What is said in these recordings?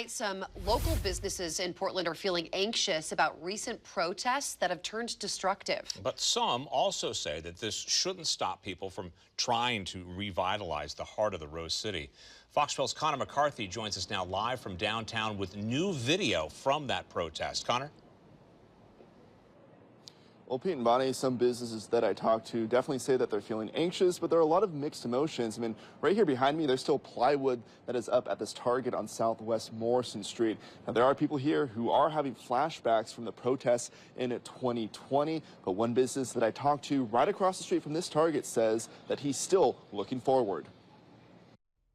Some local businesses in Portland are feeling anxious about recent protests that have turned destructive. But some also say that this shouldn't stop people from trying to revitalize the heart of the Rose City. Fox 12's Connor McCarthy joins us now live from downtown with new video from that protest. Connor? Well, Pete and Bonnie, some businesses that I talked to definitely say that they're feeling anxious, but there are a lot of mixed emotions. I mean, right here behind me, there's still plywood that is up at this Target on Southwest Morrison Street. Now, there are people here who are having flashbacks from the protests in 2020, but one business that I talked to right across the street from this Target says that he's still looking forward.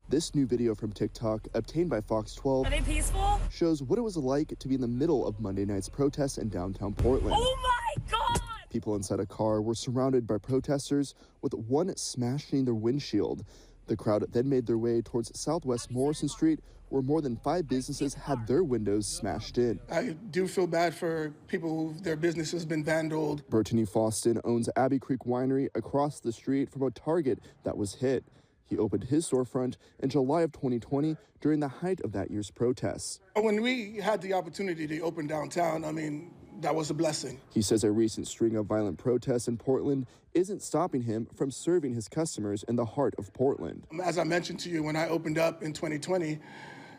This new video from TikTok, obtained by Fox 12, are they peaceful? Shows what it was like to be in the middle of Monday night's protests in downtown Portland. Oh my God! People inside a car were surrounded by protesters, with one smashing their windshield. The crowd then made their way towards Southwest Morrison Street, where more than 5 businesses had their windows smashed in. I do feel bad for people who their business has been vandalized. Bertany Faustin owns Abbey Creek Winery across the street from a Target that was hit. He opened his storefront in July of 2020 during the height of that year's protests. When we had the opportunity to open downtown, I mean, that was a blessing. He says a recent string of violent protests in Portland isn't stopping him from serving his customers in the heart of Portland. As I mentioned to you, when I opened up in 2020,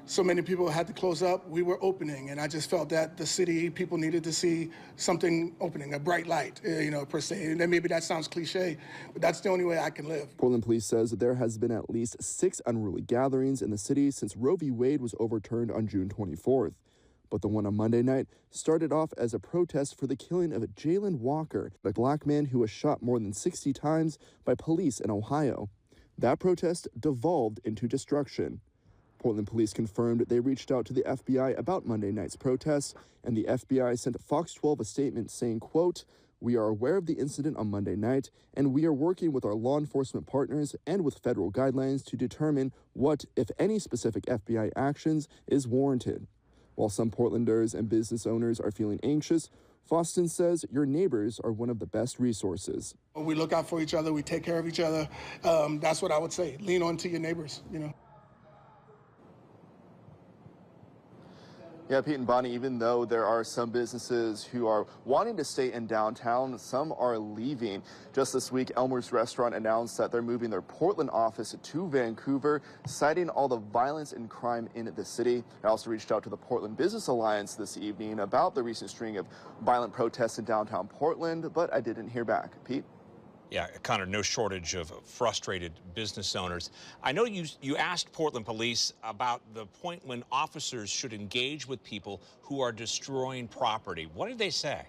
so many people had to close up. We were opening, and I just felt that the city, people needed to see something opening, a bright light, per se. And then maybe that sounds cliche, but that's the only way I can live. Portland police says that there has been at least 6 unruly gatherings in the city since Roe v. Wade was overturned on June 24th. But the one on Monday night started off as a protest for the killing of Jalen Walker, a black man who was shot more than 60 times by police in Ohio. That protest devolved into destruction. Portland police confirmed they reached out to the FBI about Monday night's protests, and the FBI sent Fox 12 a statement saying, quote, "We are aware of the incident on Monday night, and we are working with our law enforcement partners and with federal guidelines to determine what, if any, specific FBI actions is warranted." While some Portlanders and business owners are feeling anxious, Faustin says your neighbors are one of the best resources. We look out for each other. We take care of each other. That's what I would say. Lean on to your neighbors, Yeah, Pete and Bonnie, even though there are some businesses who are wanting to stay in downtown, some are leaving. Just this week, Elmer's Restaurant announced that they're moving their Portland office to Vancouver, citing all the violence and crime in the city. I also reached out to the Portland Business Alliance this evening about the recent string of violent protests in downtown Portland, but I didn't hear back. Pete? Yeah, Connor, no shortage of frustrated business owners. I know you asked Portland police about the point when officers should engage with people who are destroying property. What did they say?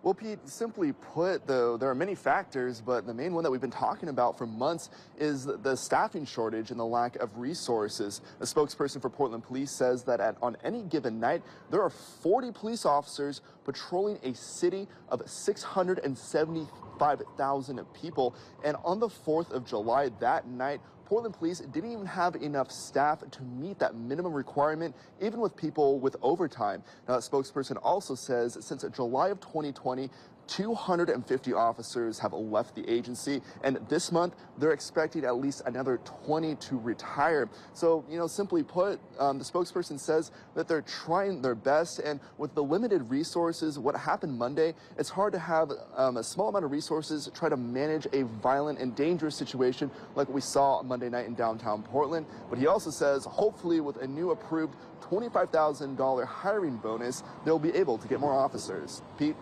Well, Pete, simply put, though, there are many factors, but the main one that we've been talking about for months is the staffing shortage and the lack of resources. A spokesperson for Portland Police says that on any given night, there are 40 police officers patrolling a city of 675,000 people. And on the 4th of July, that night, Portland police didn't even have enough staff to meet that minimum requirement, even with people with overtime. Now, that spokesperson also says since July of 2020, 250 officers have left the agency, and this month they're expecting at least another 20 to retire. So, simply put, the spokesperson says that they're trying their best, and with the limited resources, what happened Monday, it's hard to have a small amount of resources try to manage a violent and dangerous situation like we saw Monday night in downtown Portland. But he also says hopefully with a new approved $25,000 hiring bonus, they'll be able to get more officers. Pete?